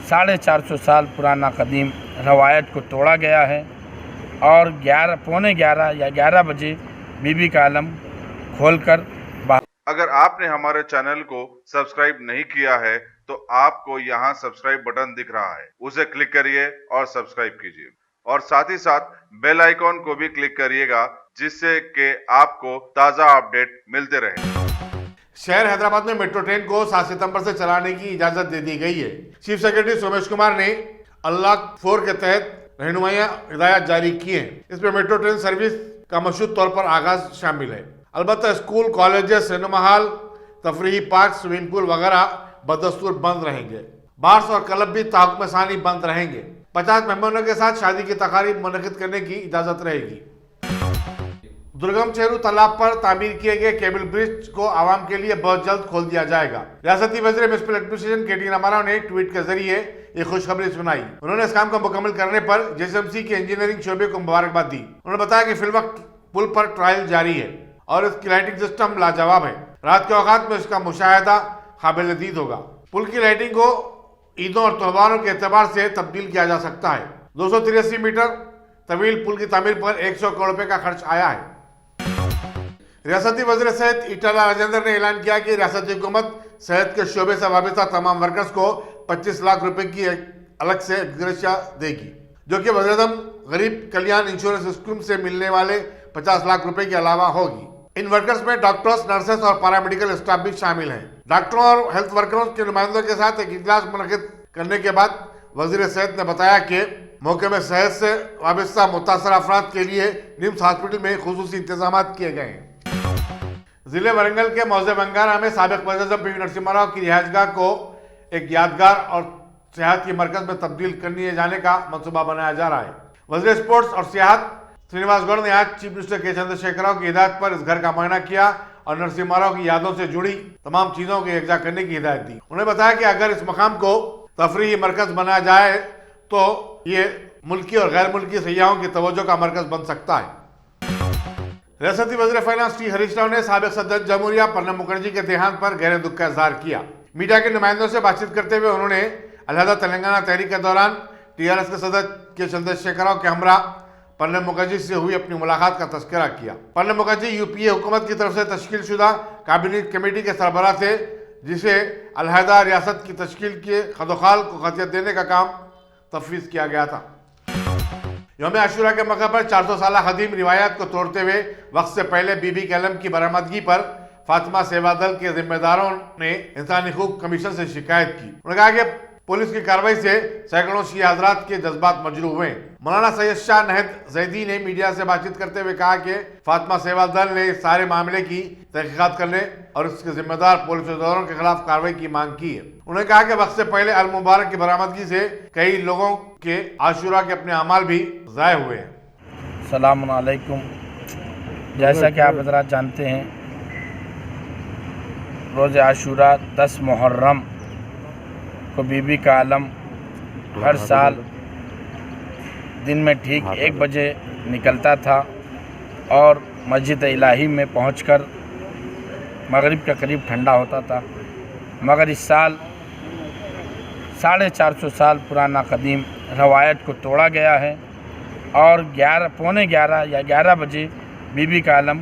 450 साल पुराना कदीम रवायत को तोड़ा गया है और 11 या 11 बजे बीबी का आलम खोलकर अगर आपने हमारे चैनल को सब्सक्राइब नहीं किया है तो आपको यहाँ सब्सक्राइब बटन दिख रहा है, उसे क्लिक करिए और सब्सक्राइब कीजिए और साथ ही साथ बेल आइकॉन को भी क्लिक करिएगा जिससे कि आपको ताज़ा अपडेट मिलते रहे। शहर हैदराबाद में मेट्रो ट्रेन को 7 सितंबर से चलाने की इजाजत दे दी गई है। चीफ सेक्रेटरी सोमेश कुमार ने अनलॉक 4 के तहत रहनुमाइयां हिदायत जारी की हैं। इसमें मेट्रो ट्रेन सर्विस का मशहूर तौर पर आगाज शामिल है। अलबत्ता स्कूल, कॉलेजेस, सिनेमा हॉल, तफरीही पार्क, स्विमिंग पूल वगैरह बदस्तूर बंद रहेंगे। बार्स और क्लब भी ताहुक्म सानी बंद रहेंगे। 50 मेहमानों के साथ शादी की तकारीब मुनक़िद करने की इजाजत रहेगी। दुर्गम चेरू तालाब पर तामीर किए गए केबल ब्रिज को आवाम के लिए बहुत जल्द खोल दिया जाएगा। रियासती वज़ीर म्युनिसिपल एडमिनिस्ट्रेशन के.टी. रामाराव ने ट्वीट के जरिए ये खुशखबरी सुनाई। उन्होंने इस काम को मुकम्मल करने पर JSMC के इंजीनियरिंग शोबे को मुबारकबाद दी। उन्होंने बताया कि फिलवक्त पुल पर ट्रायल जारी है और इसकी लाइटिंग सिस्टम लाजवाब है। रात के औकात में इसका मुशाहिदा काबिल दीद होगा। पुल की लाइटिंग को ईदों और त्योहारों के एतबार से तब्दील किया जा सकता है। 283 मीटर तवील पुल की तामीर पर 100 करोड़ रुपए का खर्च आया है। रियासती वज़ीर सेहत ईटाला राजेंद्र ने ऐलान किया कि रियासती हुकूमत सेहत के शोबे से वाबस्ता तमाम वर्कर्स को 25 लाख रुपए की अलग से ग्रेशिया देगी, जो कि वज़ीर-ए-आज़म गरीब कल्याण इंश्योरेंस स्कीम से मिलने वाले 50 लाख रुपए के अलावा होगी। इन वर्कर्स में डॉक्टर्स, नर्सेस और पैरामेडिकल स्टाफ भी शामिल हैं। डॉक्टरों और हेल्थ वर्करों के नुमाइंदों के साथ एक इजलास मुनक़िद करने के बाद वज़ीर सेहत ने बताया कि मौके में सेहत से वाबस्ता मुतासर अफराद के लिए निम्स हॉस्पिटल में खुसूसी इंतजाम किए गए हैं। जिले वरंगल के मौजे बंगारा में साबिक वज़ीर-ए-आज़म पी.वी. नरसिम्हा राव की रिहाइशगाह को एक यादगार और सियाहत की मरकज में तब्दील करने जाने का मंसूबा बनाया जा रहा है। वज़ीर स्पोर्ट्स और सियाहत श्रीनिवास गौड़ ने आज चीफ मिनिस्टर के चंद्रशेखर राव की हिदायत पर इस घर का मुआयना किया और नरसिम्हा राव की यादों से जुड़ी तमाम चीजों को यकजा करने की हिदायत दी। उन्होंने बताया कि अगर इस मकाम को तफरीही मरकज बनाया जाए तो ये मुल्की और गैर मुल्की सयाहों की तवज्जो का मरकज बन सकता है। रियासती वज़ीर फाइनेंस टी हरीश राव ने साबिक सदर जमहूरिया प्रणब मुखर्जी के देहांत पर गहरे दुख का इजहार किया। मीडिया के नुमाइंदों से बातचीत करते हुए उन्होंने अलहदा तेलंगाना तहरीक के दौरान TRS के सदर के चंद्रशेखर राव के हमरा प्रणब मुखर्जी से हुई अपनी मुलाकात का तस्करा किया। प्रणब मुखर्जी UPA हुकूमत की तरफ से तश्कील शुदा कैबिनेट कमेटी के सरबराह थे, जिसे अलहदा रियासत की तश्कील के खदोखाल को खतियत देने का काम तफवीज़ किया गया था। यौम आशूरा के मौके पर 400 साल कदीम रिवायत को तोड़ते हुए वक्त से पहले बीबी के अलम की बरामदगी पर फातिमा सेवा दल के जिम्मेदारों ने इंसानी हकूक कमीशन से शिकायत की। उन्होंने कहा कि पुलिस की कार्रवाई से सैकड़ों शिया हजरात के जज्बात मजरूह हुए। मौलाना सैयद शाह नहद जैदी ने मीडिया से बातचीत करते हुए कहा कि फातिमा सेवा दल ने इस सारे मामले की तहकीकात करने और इसके जिम्मेदार पुलिस अहदेदारों के खिलाफ कार्रवाई की मांग की है। उन्होंने कहा कि वक्त से पहले अल मुबारक की बरामदगी से कई लोगों के आशूरा के अपने अमाल भी ज़ाय हुए हैं। सलाम अलैकुम। जैसा कि आप हजरात जानते हैं, रोज़ आशूरा 10 मुहर्रम को बीबी का आलम हर साल दिन में ठीक 1 बजे निकलता था और मस्जिद इलाही में पहुंचकर मगरिब के करीब ठंडा होता था। मगर इस साल 450 साल पुराना कदीम रवायत को तोड़ा गया है और 11 या 11 बजे बीबी का आलम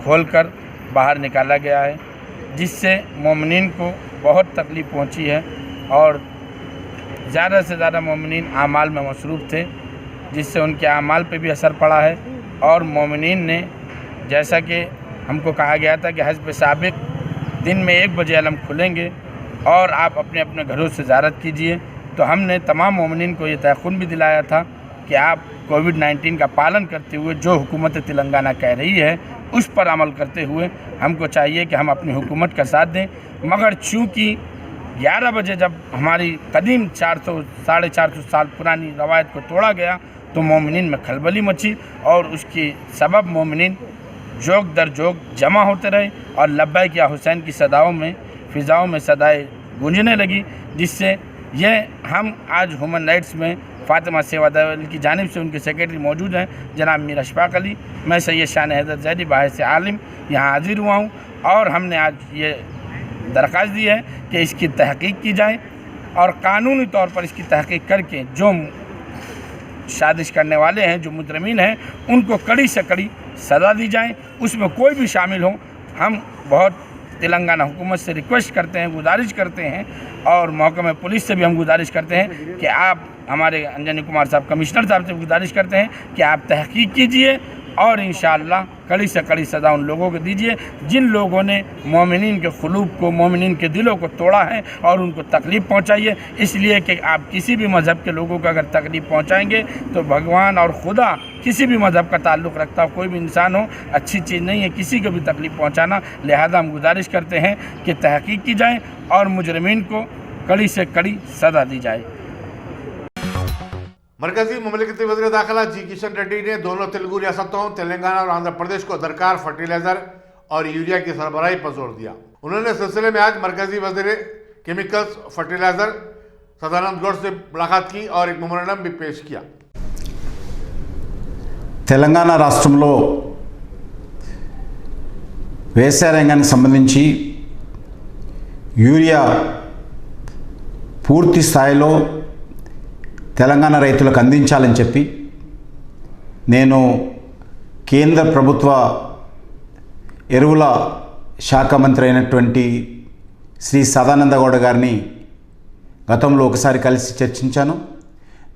खोलकर बाहर निकाला गया है, जिससे मोमिनीन को बहुत तकलीफ़ पहुंची है और ज़्यादा से ज़्यादा मोमिनीन आमाल में मसरूफ़ थे, जिससे उनके आमाल पे भी असर पड़ा है। और मोमिनीन ने, जैसा कि हमको कहा गया था कि हज पे साबिक दिन में 1 बजे अलम खुलेंगे और आप अपने अपने घरों से ज़ियारत कीजिए, तो हमने तमाम मोमिनीन को ये तयक़ुन भी दिलाया था कि आप कोविड-19 का पालन करते हुए जो हुकूमत तेलंगाना कह रही है उस पर अमल करते हुए हमको चाहिए कि हम अपनी हुकूमत का साथ दें। मगर चूँकि 11 बजे जब हमारी कदीम 400-450 साल पुरानी रवायत को तोड़ा गया तो मोमिनीन में खलबली मची और उसकी सबब मोमिनीन जोग दर जोग जमा होते रहे और लब्बैक या हुसैन की फ़िज़ाओं में सदाएँ गूंजने लगी, जिससे यह हम आज ह्यूमन राइट्स में फातिमा सेवा दल की जानिब से उनके सेक्रेटरी मौजूद हैं जनाब मीर अशफाक अली, मैं सैयद शाह नहद ज़ैदी बाहिस आलिम यहाँ हाजिर हुआ हूँ और हमने आज ये दरख्वास्त दी है कि इसकी तहकीक की जाए और कानूनी तौर पर इसकी तहकीक करके जो साजिश करने वाले हैं, जो मुजरिमीन हैं, उनको कड़ी से कड़ी सज़ा दी जाए। उसमें कोई भी शामिल हो, हम बहुत तेलंगाना हुकूमत से रिक्वेस्ट करते हैं, गुजारिश करते हैं, और महकमे पुलिस से भी हम गुजारिश करते हैं कि आप, हमारे अंजनी कुमार साहब कमिश्नर साहब से गुजारिश करते हैं कि आप तहकीक कीजिए और इंशाअल्लाह कड़ी से कड़ी सज़ा उन लोगों को दीजिए जिन लोगों ने मोमिनीन के क़ुलूब को, मोमिनीन के दिलों को तोड़ा है और उनको तकलीफ़ पहुंचाई है। इसलिए कि आप किसी भी मज़हब के लोगों को अगर तकलीफ़ पहुंचाएंगे तो भगवान और खुदा किसी भी मज़हब का ताल्लुक़ रखता हो, कोई भी इंसान हो, अच्छी चीज़ नहीं है किसी को भी तकलीफ़ पहुँचाना। लिहाजा हम गुजारिश करते हैं कि तहकीक की जाए और मुजरिमीन को कड़ी से कड़ी सज़ा दी जाए। मरकजी ममलिकती वज़ीर दाखिला जी किशन रेड्डी ने दोनों तेलुगु रियासतों तेलंगाना और आंध्र प्रदेश को दरकार फर्टिलाइजर और यूरिया की सरबराही पर जोर दिया। उन्होंने इस सिलसिले में आज मरकजी वज़ीर केमिकल्स फर्टिलाइजर सदानंद गौड़ से मुलाकात की और एक मेमोरेंडम भी पेश किया। తెలంగాణ రాష్ట్రంలో వ్యవసాయ రంగానికి సంబంధించి యూరియా పూర్తి స్థాయిలో తెలంగాణ రైతులకు అందించాలని చెప్పి నేను కేంద్ర ప్రభుత్వ ఎరువుల శాఖ మంత్రి అయినటువంటి శ్రీ సదానంద గౌడ గారిని గతంలో ఒకసారి కలిసి చర్చించాను.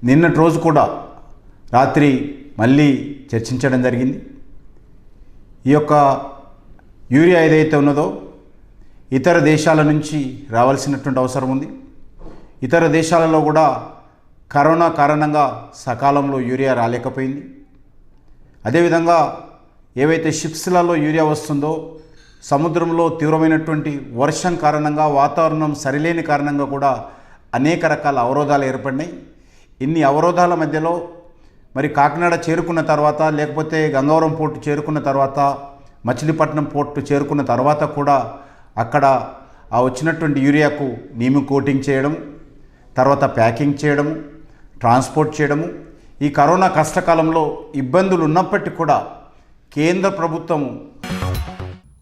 నిన్నటి రోజు కూడా రాత్రి మళ్ళీ చర్చించడం జరిగింది. ఈ యొక్క యూరియా ఏదైతే ఉన్నదో ఇతర దేశాల నుంచి రావాల్సినటువంటి అవసరం ఉంది. ఇతర దేశాలలో కూడా కరోనా కారణంగా సకాలంలో యూరియా రాలేకపోయింది. అదేవిధంగా ఏవైతే షిప్స్లలో యూరియా వస్తుందో సముద్రంలో తీవ్రమైనటువంటి వర్షం కారణంగా, వాతావరణం సరిలేని కారణంగా కూడా అనేక రకాల అవరోధాలు ఏర్పడినాయి. ఇన్ని అవరోధాల మధ్యలో మరి కాకినాడ చేరుకున్న తర్వాత, లేకపోతే గంగవరం పోర్టు చేరుకున్న తర్వాత, మచిలీపట్నం పోర్టు చేరుకున్న తర్వాత కూడా అక్కడ ఆ వచ్చినటువంటి యూరియాకు నీము కోటింగ్ చేయడం, తర్వాత ప్యాకింగ్ చేయడము, ట్రాన్స్పోర్ట్ చేయడము, ఈ కరోనా కష్టకాలంలో ఇబ్బందులు ఉన్నప్పటికీ కూడా కేంద్ర ప్రభుత్వము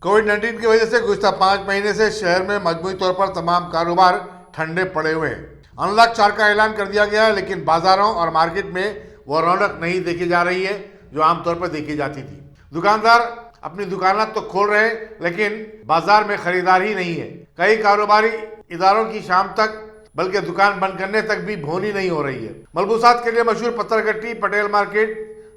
कोविड-19 की वजह से गुज़िश्ता 5 महीने से शहर में मजमूई तौर पर तमाम कारोबार ठंडे पड़े हुए हैं। अनलॉक 4 का ऐलान कर दिया गया है, लेकिन बाजारों और मार्केट में वो रौनक नहीं देखी जा रही है जो आमतौर पर देखी जाती थी। दुकानदार अपनी दुकानात तो खोल रहे हैं, लेकिन बाजार में खरीदार ही नहीं है। कई कारोबारी इदारों की शाम तक, बल्कि दुकान बंद करने तक भी भोनी नहीं हो रही है। मलबूसात के लिए मशहूर पत्थरगट्टी, पटेल मार्केट,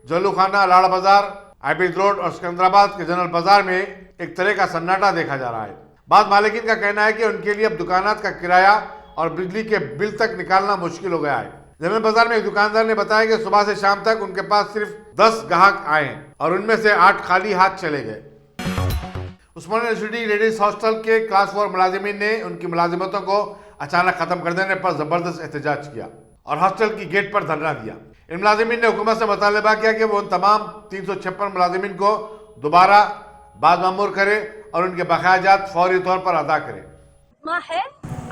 जल्लूखाना, लाड़ बाजार, आईबीज रोड और सिकंदराबाद के जनरल बाजार में एक तरह का सन्नाटा देखा जा रहा है। बाद मालिकीन का कहना है कि उनके लिए अब दुकानात का किराया और बिजली के बिल तक निकालना मुश्किल हो गया है। जनरल बाजार में एक दुकानदार ने बताया कि सुबह से शाम तक उनके पास सिर्फ 10 ग्राहक आए हैं और उनमें से 8 खाली हाथ चले गए। उस्मानिया यूनिवर्सिटी लेडीज हॉस्टल के क्लास 4 मुलाजिमीन ने उनकी मुलाजिमतों को अचानक खत्म कर देने पर जबरदस्त एहतजाज किया और हॉस्टल की गेट पर धरना दिया। इन मुलाजिमीन ने हुकूमत से मुतालबा किया कि वो उन तमाम 356 मुलाजिमीन को दोबारा बादमामूर करे और उनके बकायाजात फौरी तौर पर अदा करे। है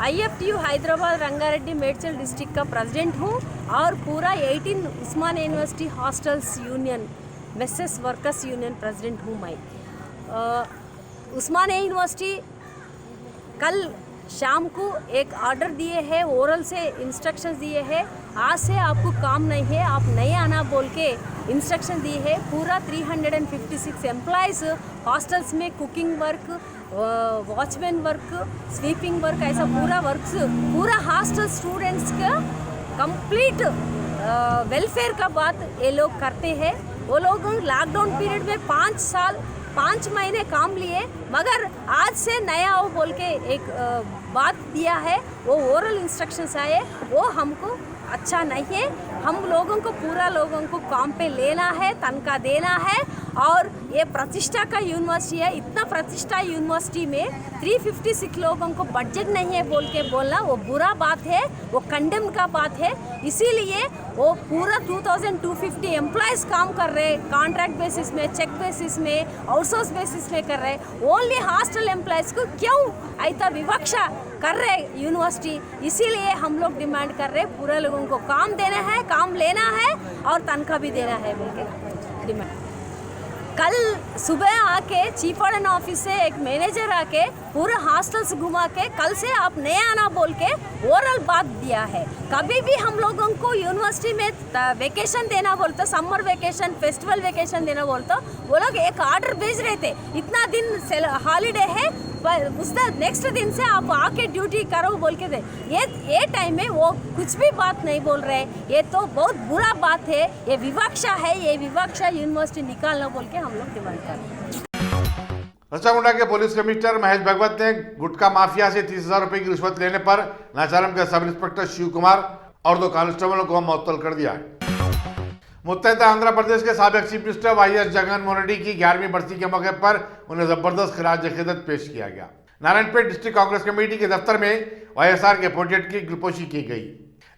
IFTU हैदराबाद रंगारेड्डी मेडचल डिस्ट्रिक्ट का प्रेसिडेंट हूँ और पूरा 18 Osmania university hostels union messes workers union president हूँ मैं। उस्मानिया यूनिवर्सिटी कल शाम को एक ऑर्डर दिए हैं, ओरल से इंस्ट्रक्शंस दिए हैं, आज से आपको काम नहीं है, आप नहीं आना बोल के इंस्ट्रक्शन दिए हैं। पूरा 356 एम्प्लॉयज़ हॉस्टल्स में cooking work, watchman work, sweeping work, ऐसा पूरा वर्क्स पूरा हॉस्टल स्टूडेंट्स का कंप्लीट वेलफेयर का बात ये लोग करते हैं। वो लोग लॉकडाउन पीरियड में 5 महीने काम लिए, मगर आज से नया वो बोल के एक बात दिया है, वो ओरल इंस्ट्रक्शंस आए, वो हमको अच्छा नहीं है। हम लोगों को पूरा लोगों को काम पे लेना है, तनख्वाह देना है और ये प्रतिष्ठा का यूनिवर्सिटी है। इतना प्रतिष्ठा यूनिवर्सिटी में 356 लोगों को बजट नहीं है बोल के बोलना वो बुरा बात है, वो कंडेम का बात है। इसीलिए वो पूरा 2250 एम्प्लॉयज़ काम कर रहे, कॉन्ट्रैक्ट बेसिस में, चेक बेसिस में, आउटसोर्स बेसिस में कर रहे। ओनली हॉस्टल एम्प्लॉयज़ को क्यों ऐसा विवक्षा कर रहे यूनिवर्सिटी? इसीलिए हम लोग डिमांड कर रहे पूरा लोगों को काम देना है, काम लेना है और तनख्वाह भी देना है बोल के डिमांड। कल सुबह आके चीफ वार्डन ऑफिस से एक मैनेजर आके पूरे हॉस्टल्स घुमा के कल से आप नए आना बोल के ओरल बात दिया है। कभी भी हम लोगों को यूनिवर्सिटी में वेकेशन देना बोलता, समर वेकेशन, फेस्टिवल वेकेशन देना बोलता, वो लोग एक ऑर्डर भेज रहे थे, इतना दिन हॉलीडे है, उसका नेक्स्ट दिन से आप आके ड्यूटी करो बोल के थे। ये टाइम में वो कुछ भी बात नहीं बोल रहे, ये तो बहुत बुरा बात है, ये विवक्षा है, ये विवक्षा यूनिवर्सिटी निकालना बोल के हम लोग डिमांड कर रहे हैं। रचामुंडा के पुलिस कमिश्नर महेश भगवत ने गुटखा माफिया से 30,000 रुपए की रिश्वत लेने पर नाचालम के सब इंस्पेक्टर शिव कुमार और 2 कांस्टेबलों को मुअत्तल कर दिया है। मुत्तहिदा आंध्र प्रदेश के साबिक chief minister YS Jaganmohan Reddy की 11वीं बरसी के मौके पर उन्हें जबरदस्त खिराज अकीदत पेश किया गया। नारायणपेट डिस्ट्रिक्ट कांग्रेस कमेटी के दफ्तर में वाईएसआर के प्रोजेक्ट की ग्रुपोशी की गई।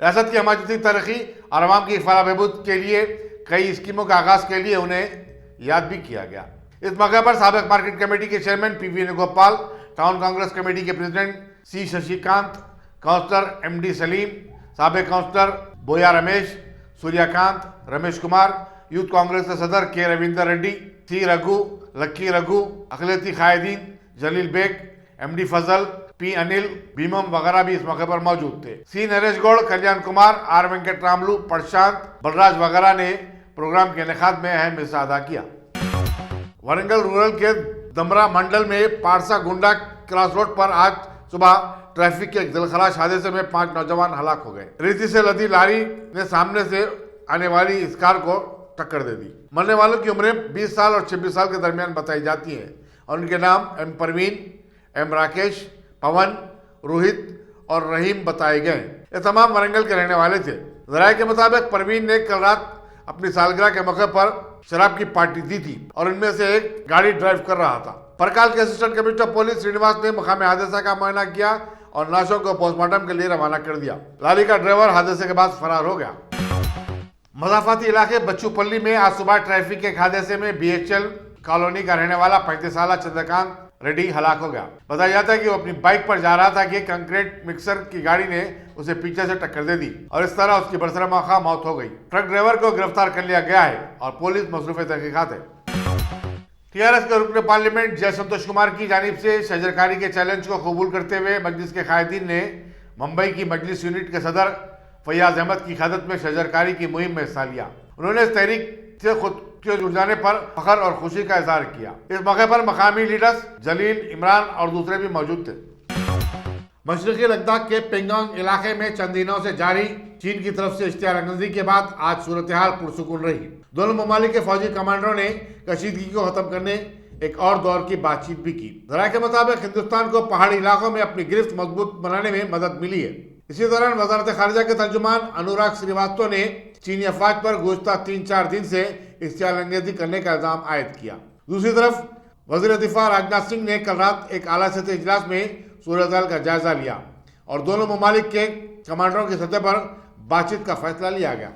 रियासत की हिमायती तरक्की और आवाम की फलाह बहबूद के लिए कई स्कीमों का आगाज के लिए उन्हें याद भी किया गया। इस मौके पर साबिक मार्केट कमेटी के chairman P Venugopal, town Congress committee के प्रेसिडेंट सी शशिकांत, काउंसलर एमडी सलीम, साबिक काउंसलर बोया रमेश, सूर्यकांत, रमेश कुमार, यूथ कांग्रेस के सदर के रविंदर रेड्डी, सी रघु, लक्की रघु, अखिलेती कायदीन, जलील बेग, एमडी फजल, पी अनिल, भीमम वगैरह भी इस मौके पर मौजूद थे। सी नरेश गौड़, कल्याण कुमार, आर वेंकट रामलू, प्रशांत, बलराज वगैरह ने प्रोग्राम के इनेकाद में अहम हिस्सा अदा किया। वरंगल रूरल के दमरा मंडल में पारसा गुंडा क्रॉस रोड पर आज सुबह ट्रैफिक के दिलखराश हादसे में 5 नौजवान हलाक हो गए। रेती से लदी लारी ने सामने से आने वाली इस कार को टक्कर दे दी। मरने वालों की उम्रें 20 साल और 26 साल के दरमियान बताई जाती हैं और उनके नाम एम परवीन, एम राकेश, पवन, रोहित और रहीम बताए गए। ये तमाम वरंगल के रहने वाले थे। जराये के मुताबिक परवीन ने कल रात अपनी सालगिरह के मौके पर शराब की पार्टी दी थी और इनमें से एक गाड़ी ड्राइव कर रहा था। परकाल के असिस्टेंट कमिश्नर पुलिस श्रीनिवास ने मुकामी हादसा का मुआयना किया और लाशों को पोस्टमार्टम के लिए रवाना कर दिया। लारी का ड्राइवर हादसे के बाद फरार हो गया। मजाफाती इलाके बच्चूपल्ली में आज सुबह ट्रैफिक के हादसे में बीएचएल कॉलोनी का रहने वाला 35 साल चंद्रकांत रेड्डी हलाक हो गया। बताया जाता है कि वो अपनी बाइक पर जा रहा था कि कंक्रीट मिक्सर की गाड़ी ने उसे पीछे से टक्कर दे दी और इस तरह उसकी बरसरामौखा मौत हो गई। ट्रक ड्राइवर को गिरफ्तार कर लिया गया है और पुलिस मसरूफ तहकीकात है। टीआरएस के रुकन पार्लियामेंट जय संतोष कुमार की जानिब से शजरकारी के चैलेंज को कबूल करते हुए मजलिस के कायदीन ने मुंबई की मजलिस यूनिट के सदर फैयाज अहमद की क़यादत में शजरकारी की मुहिम में हिस्सा लिया। उन्होंने इस तहरीक से खुद के जुड़ जाने पर फखर और खुशी का इजहार किया। इस मौके पर मकामी लीडर्स जलील, इमरान और दूसरे भी मौजूद थे। मशरक़ी लद्दाख के पेंगोंग इलाके में चंद दिनों से जारी चीन की तरफ से इश्तिहारअंगेज़ी के बाद आज सूरत हाल पुरसुकून रही। दोनों ममालिक के फौजी कमांडरों ने कशीदगी को खत्म करने एक और दौर की बातचीत भी की। जराये के मुताबिक हिंदुस्तान को पहाड़ी इलाकों में अपनी गिरफ्त मजबूत बनाने में मदद मिली है। इसी दौरान वजारत खारजा के तर्जुमान अनुराग श्रीवास्तव ने चीनी अफवाज पर गुज़श्ता 3-4 दिन से इश्तिहारअंगेज़ी करने का इल्जाम आयद किया। दूसरी तरफ वज़ीर दिफा राजनाथ सिंह ने कल रात एक आला सतही इजलास में सूरत हाल का जायजा लिया और दोनों ममालिक के कमांडरों की सतह पर बातचीत का फैसला लिया गया।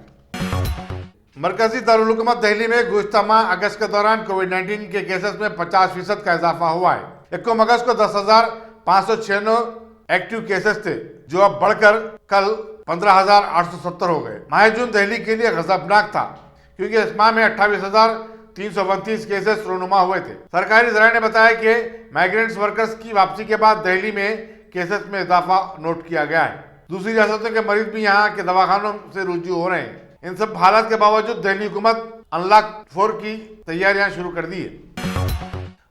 मरकजी दारुल हुकूमत दिल्ली में गुज़श्ता माह अगस्त के दौरान कोविड-19 के केसेस में 50% का इजाफा हुआ है। 1 अगस्त को 10,596 एक्टिव केसेस थे जो अब बढ़कर कल 15,870 हो गए। माह जून दिल्ली के लिए गजबनाक था क्योंकि इस माह में 28,332 केसेस रोनुमा हुए थे। सरकारी जराये ने बताया कि माइग्रेंट्स वर्कर्स की वापसी के बाद दिल्ली में केसेस में इजाफा नोट किया गया है। दूसरी रियासतों के मरीज भी यहाँ के दवाखानों से रुजू हो रहे हैं। इन सब हालात के बावजूद दिल्ली हुकूमत अनलॉक 4 की तैयारियां शुरू कर दी है।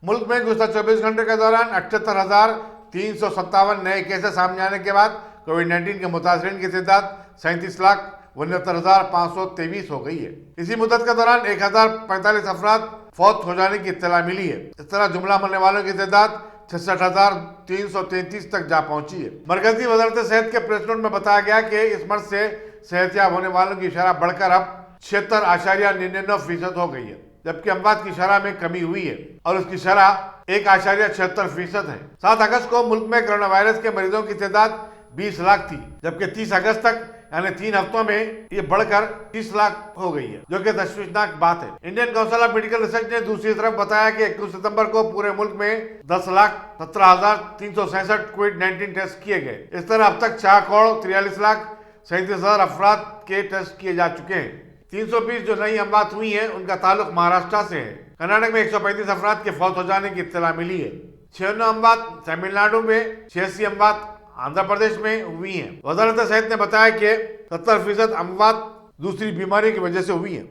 मुल्क में गुज़श्ता 24 घंटे के दौरान 78,357 नए केसेस सामने आने के बाद कोविड-19 के मुतासरीन की तादाद 37,69,523 हो गई है। इसी मुद्दत के दौरान 1,045 अफराद फौत हो जाने की इत्तला मिली है। इस तरह जुमला मरने वालों की तादाद 66,333 तक जा पहुंची है। मरकजी वज़ारत सेहत के प्रेस नोट में बताया गया कि इस मर्ज से सेहतयाब होने वालों की शरह बढ़कर अब 76.99% हो गई है, जबकि अमवात की शरह में कमी हुई है और उसकी शरह 1.76% है। 7 अगस्त को मुल्क में कोरोना वायरस के मरीजों की तादाद 20 लाख थी, जबकि 30 अगस्त तक यानी 3 हफ्तों में ये बढ़कर 30 लाख हो गई है, जो कि तशवीशनाक बात है। Indian council of medical research ने दूसरी तरफ बताया कि 21 सितंबर को पूरे मुल्क में 10,17,366 कोविड-19 टेस्ट किए गए। इस तरह अब तक 4,43,37,000 अफराद के टेस्ट किए जा चुके हैं। 320 जो नई अमवात हुई हैं उनका ताल्लुक महाराष्ट्र से है। कर्नाटक में 135 अफराद के फौत हो जाने की इत्तला मिली है। 96 अमवात तमिलनाडु में, 86 अमवात आंध्र प्रदेश में हुई हैं। वजारत सेहत ने बताया कि 70% अमवात दूसरी बीमारी की वजह से हुई है।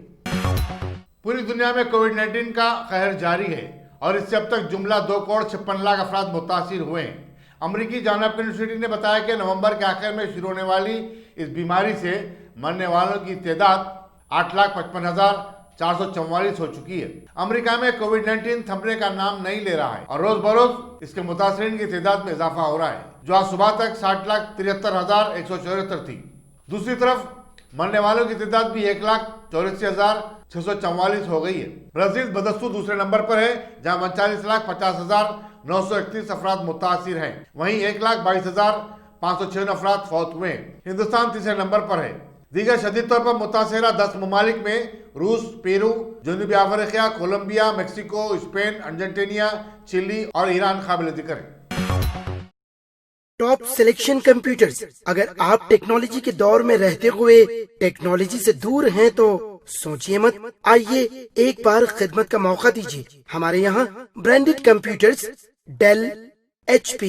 पूरी दुनिया में कोविड-19 का कहर जारी है और इससे अब तक जुमला 2,56,00,000 अफराद मुतासिर हुए हैं। अमरीकी जॉन हॉपकिंस यूनिवर्सिटी ने बताया कि नवंबर के आखिर में शुरू होने वाली इस बीमारी से मरने वालों की तादाद 8,55,444 हो चुकी है। अमेरिका में कोविड-19 थमने का नाम नहीं ले रहा है और रोज बरोज इसके मुतासरीन की तादाद में इजाफा हो रहा है, जो आज सुबह तक 60,73,174 थी। दूसरी तरफ मरने वालों की तादाद भी 1,84,644 हो गई है। ब्राजील बदस्तूर दूसरे नंबर पर है, जहां 39,50,931 अफराद मुतासिर हैं। वहीं 1,22,506 अफराद फौत हुए हैं। हिंदुस्तान तीसरे नंबर पर है। दीगर शदीद तौर पर मुतासिरा 10 ममालिक में रूस, पेरू, जनूबी Africa, Colombia, Mexico, Spain, Argentina, Chile और ईरान काबिल जिक्र है। Top selection computers. अगर आप टेक्नोलॉजी के दौर में रहते हुए टेक्नोलॉजी से दूर हैं तो सोचिए मत, आइए एक बार खिदमत का मौका दीजिए। हमारे यहाँ branded computers Dell, HP,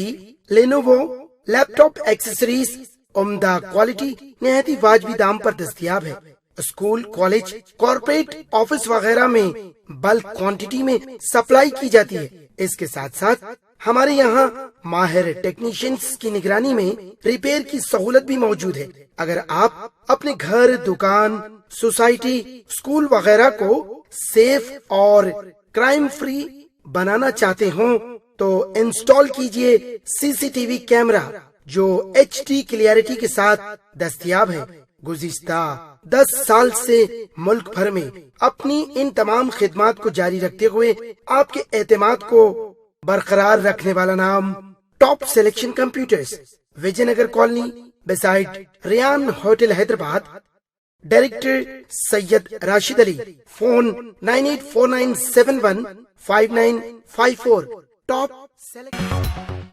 Lenovo, laptop accessories उम्दा क्वालिटी निहायत ही वाजबी दाम पर दस्तयाब है। स्कूल, कॉलेज, कॉर्पोरेट, ऑफिस वगैरह में बल्क क्वांटिटी में सप्लाई की जाती है। इसके साथ साथ हमारे यहाँ माहिर टेक्नीशियंस की निगरानी में रिपेयर की सहूलत भी मौजूद है। अगर आप अपने घर, दुकान, सोसाइटी, स्कूल वगैरह को सेफ और क्राइम फ्री बनाना चाहते हो तो इंस्टॉल कीजिए CCTV कैमरा जो HD क्लियरिटी के साथ दस्तयाब है। गुज़िश्ता 10 साल से मुल्क भर में अपनी इन तमाम खिदमात को जारी रखते हुए आपके एतमाद को बरकरार रखने वाला नाम top selection computers, Vijayanagar colony beside Riyan hotel Hyderabad. Director Syed Rashid Ali. Phone 9849715954। Top selection.